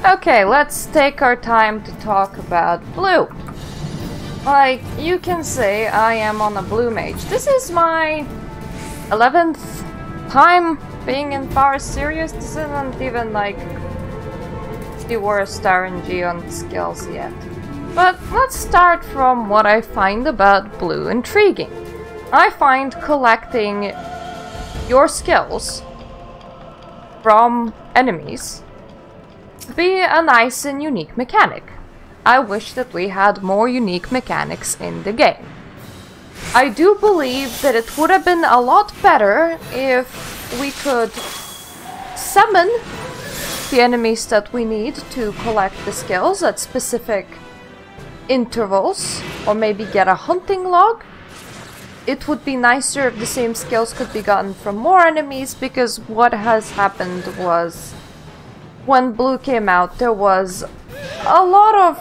Okay, let's take our time to talk about blue. Like, you can say I am on a blue mage. This is my 11th time being in Power Series. This isn't even like the worst RNG on skills yet. But let's start from what I find about blue intriguing. I find collecting your skills from enemies to be a nice and unique mechanic. I wish that we had more unique mechanics in the game. I do believe that it would have been a lot better if we could summon the enemies that we need to collect the skills at specific intervals, or maybe get a hunting log. It would be nicer if the same skills could be gotten from more enemies, because what has happened was when blue came out there was a lot of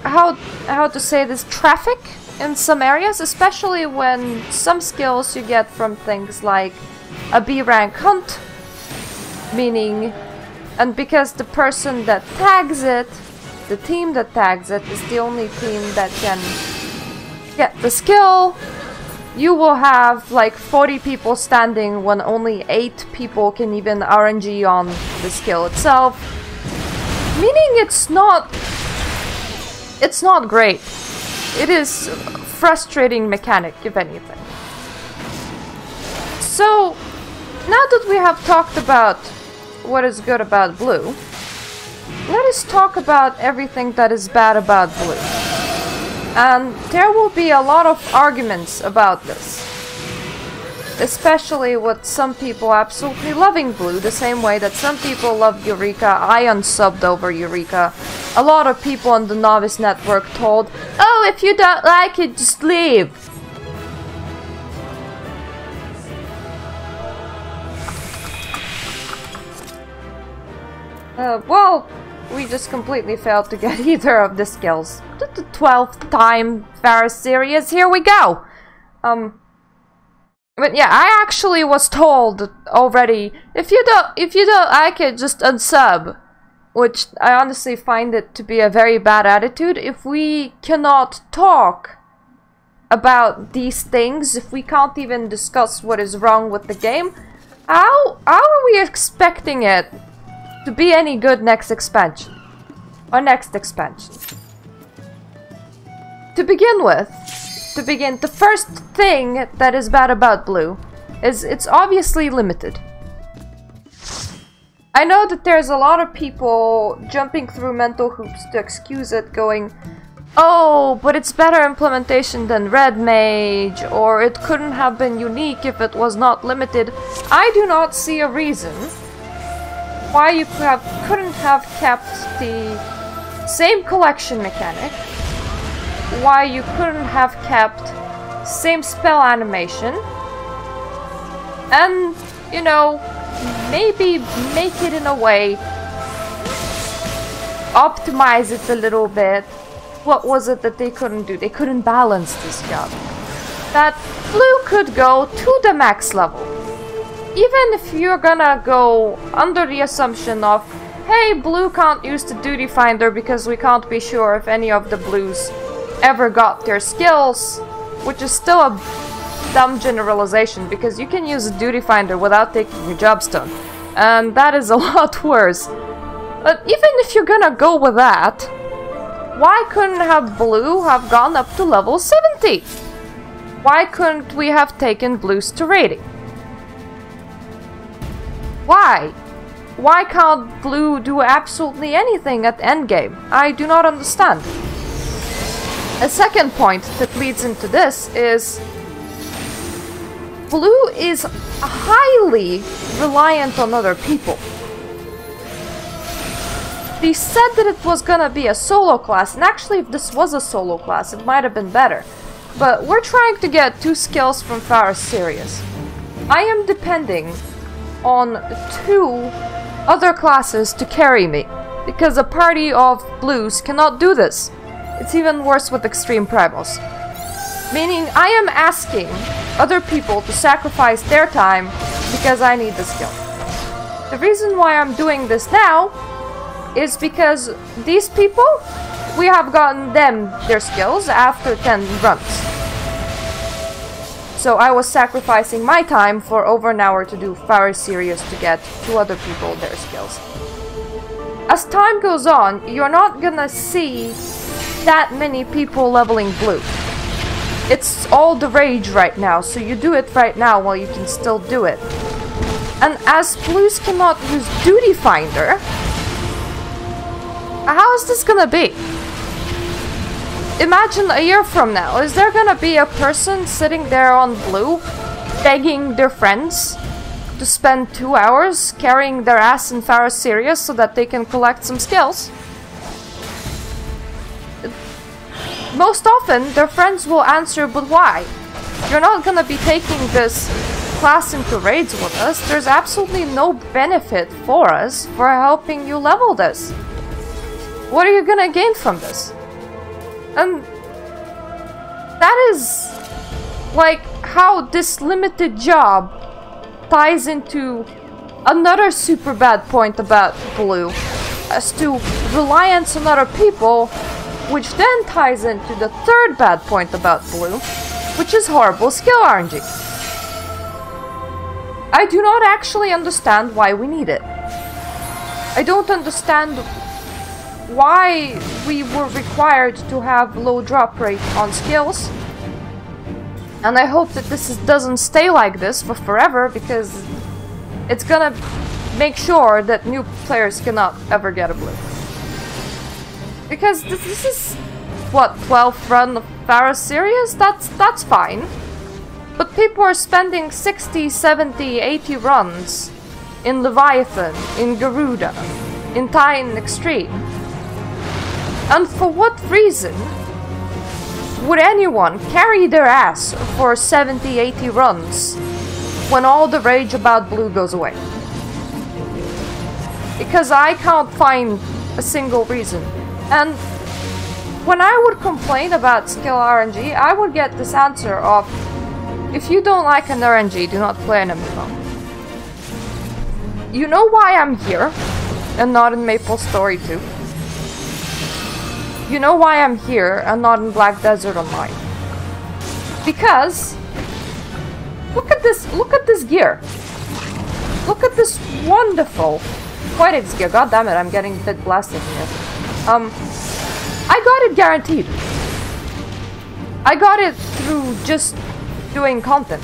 how to say this, traffic in some areas, especially when some skills you get from things like a B rank hunt, meaning, and because the person that tags it, the team that tags it, is the only team that can get the skill, you will have like 40 people standing when only 8 people can even RNG on the skill itself. Meaning it's not great. It is frustrating mechanic, if anything. So, now that we have talked about what is good about blue, let us talk about everything that is bad about blue. And there will be a lot of arguments about this. Especially with some people absolutely loving blue, the same way that some people love Eureka. I unsubbed over Eureka. A lot of people on the Novice Network told, "Oh, if you don't like it, just leave." Well, we just completely failed to get either of the skills. The 12th time Farah series, here we go! But yeah, I actually was told already, if you don't like it, just unsub. Which I honestly find it to be a very bad attitude. If we cannot talk about these things, if we can't even discuss what is wrong with the game, how are we expecting it to be any good next expansion? Or next expansion? To begin with, the first thing that is bad about blue is it's obviously limited. I know that there's a lot of people jumping through mental hoops to excuse it, going, "Oh, but it's better implementation than Red Mage," or "It couldn't have been unique if it was not limited." I do not see a reason why you couldn't have kept the same collection mechanic, why you couldn't have kept same spell animation, and, you know, maybe make it in a way, optimize it a little bit. What was it that they couldn't do? They couldn't balance this job. That blue could go to the max level. Even if you're gonna go under the assumption of, hey, blue can't use the duty finder because we can't be sure if any of the blues ever got their skills, which is still a dumb generalization, because you can use a duty finder without taking your jobstone, and that is a lot worse. But even if you're gonna go with that, why couldn't have blue have gone up to level 70? Why couldn't we have taken blues to rating? Why? Why can't blue do absolutely anything at endgame? I do not understand. A second point that leads into this is blue is highly reliant on other people. They said that it was gonna be a solo class, and actually if this was a solo class it might have been better. But we're trying to get 2 skills from Farah series. I am depending on 2 other classes to carry me, because a party of blues cannot do this. It's even worse with extreme primals. Meaning I am asking other people to sacrifice their time because I need the skill. The reason why I'm doing this now is because these people, we have gotten them their skills after 10 runs. So I was sacrificing my time for over an hour to do very serious to get to other people their skills. As time goes on, you're not gonna see that many people leveling blue. It's all the rage right now, so you do it right now while you can still do it. And as blues cannot use Duty Finder, how is this gonna be? Imagine a year from now, is there gonna be a person sitting there on blue, begging their friends to spend 2 hours carrying their ass in Pharaoh Sirius so that they can collect some skills? Most often, their friends will answer, but why? You're not gonna be taking this class into raids with us. There's absolutely no benefit for us for helping you level this. What are you gonna gain from this? And that is like how this limited job ties into another super bad point about blue, as to reliance on other people, which then ties into the third bad point about blue, which is horrible skill RNG. I do not actually understand why we need it. I don't understand why we were required to have low drop rate on skills. And I hope that doesn't stay like this for forever, because it's gonna make sure that new players cannot ever get a blue. Because this is, what, 12th run of Pharaoh Sirius? That's fine. But people are spending 60, 70, 80 runs in Leviathan, in Garuda, in Titan Extreme. And for what reason would anyone carry their ass for 70, 80 runs when all the rage about blue goes away? Because I can't find a single reason. And when I would complain about skill RNG, I would get this answer of, if you don't like an RNG, do not play an MMO. You know why I'm here and not in Maple Story 2? You know why I'm here and not in Black Desert Online? Because look at this gear. Look at this wonderful Poetics gear. God damn it, I'm getting a bit blasted here. I got it guaranteed. I got it through just doing content.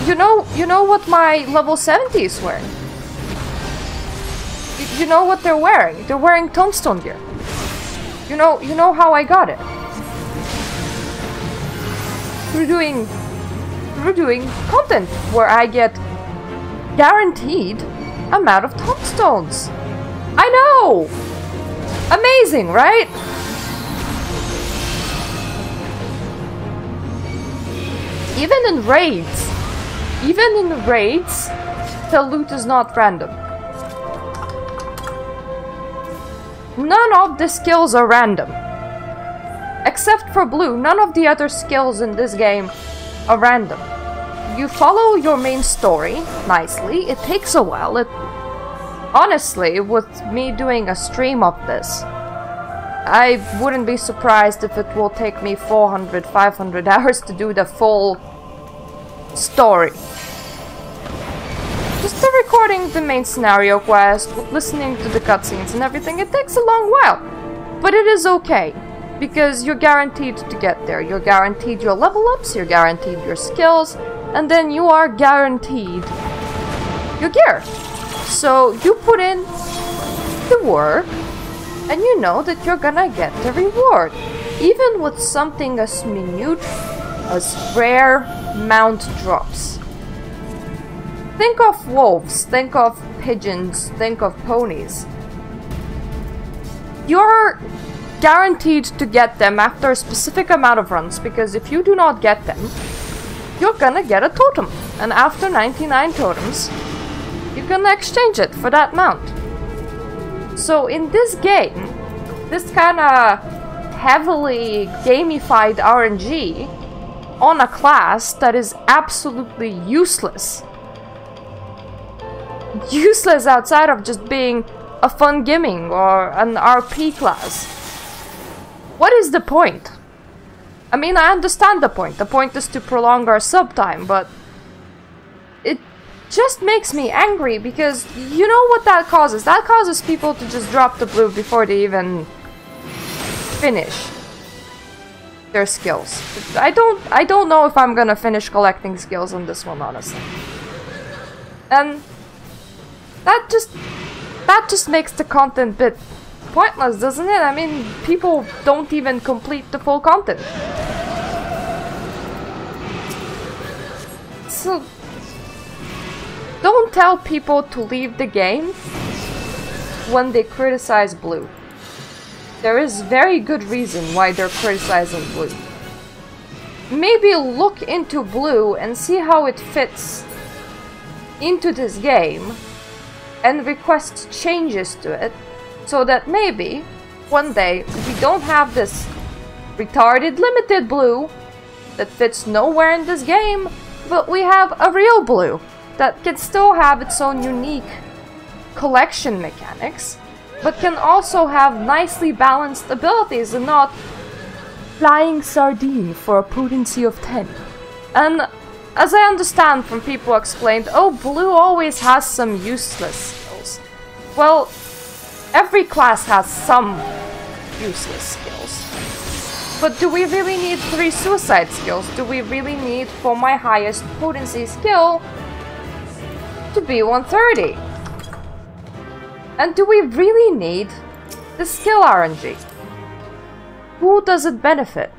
You know what my level 70 is wearing? You know what they're wearing? They're wearing Tombstone gear. You know how I got it? Through doing content where I get guaranteed amount of tombstones. I know! Amazing, right? Even in raids, the loot is not random. None of the skills are random. Except for blue, none of the other skills in this game are random. You follow your main story nicely. It takes a while. Honestly, with me doing a stream of this, I wouldn't be surprised if it will take me 400, 500 hours to do the full story. Just recording the main scenario quest, listening to the cutscenes and everything, it takes a long while. But it is okay, because you're guaranteed to get there. You're guaranteed your level ups, you're guaranteed your skills, and then you are guaranteed your gear. So you put in the work, and you know that you're gonna get the reward. Even with something as minute as rare mount drops. Think of wolves, think of pigeons, think of ponies. You're guaranteed to get them after a specific amount of runs, because if you do not get them, you're gonna get a totem. And after 99 totems, you're gonna exchange it for that mount. So in this game, this kinda heavily gamified RNG on a class that is absolutely useless useless outside of just being a fun gimming or an RP class. What is the point? I mean, I understand the point. The point is to prolong our sub time, but it just makes me angry because you know what that causes? That causes people to just drop the blue before they even finish their skills. I don't know if I'm gonna finish collecting skills on this one, honestly. And that just makes the content bit pointless, doesn't it? I mean, people don't even complete the full content. So don't tell people to leave the game when they criticize blue. There is very good reason why they're criticizing blue. Maybe look into blue and see how it fits into this game and request changes to it so that maybe one day we don't have this retarded limited blue that fits nowhere in this game, but we have a real blue that can still have its own unique collection mechanics, but can also have nicely balanced abilities and not flying sardine for a potency of 10. And as I understand from people who explained, oh, blue always has some useless skills. Well, every class has some useless skills. But do we really need 3 suicide skills? Do we really need, for my highest potency skill, to be 130? And do we really need the skill RNG? Who does it benefit?